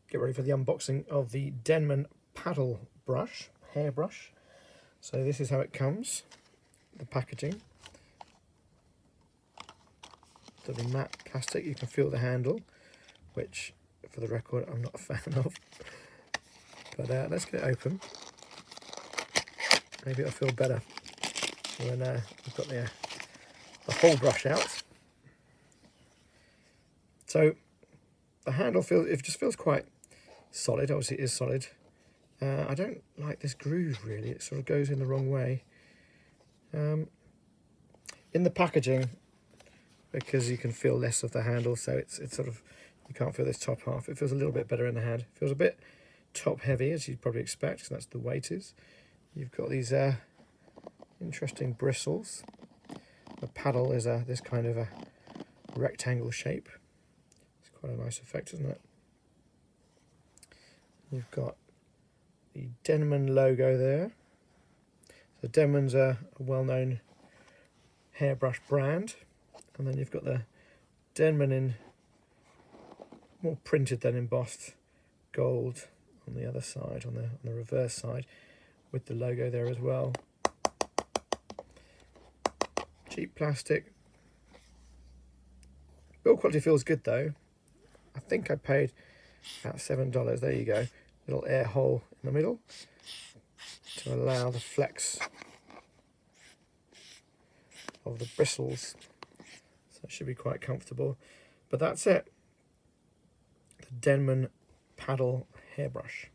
get ready for the unboxing of the Denman paddle brush, hairbrush. So this is how it comes, the packaging. The matte plastic, you can feel the handle, which for the record I'm not a fan of. But let's get it open. Maybe it'll feel better when we've got the whole brush out. So the handle just feels quite solid. Obviously it is solid. I don't like this groove really. It sort of goes in the wrong way. In the packaging, because you can feel less of the handle, so it's sort of, you can't feel this top half. It feels a little bit better in the hand. It feels a bit top heavy, as you'd probably expect, because that's the weight is. You've got these interesting bristles. The paddle is this kind of a rectangle shape. It's quite a nice effect, isn't it? You've got the Denman logo there. So Denman's a well-known hairbrush brand. And then you've got the Denman in more printed than embossed gold on the other side, on the reverse side, with the logo there as well. Cheap plastic. Build quality feels good though. I think I paid about $7. There you go. Little air hole in the middle to allow the flex of the bristles. So it should be quite comfortable. But that's it. The Denman paddle hairbrush.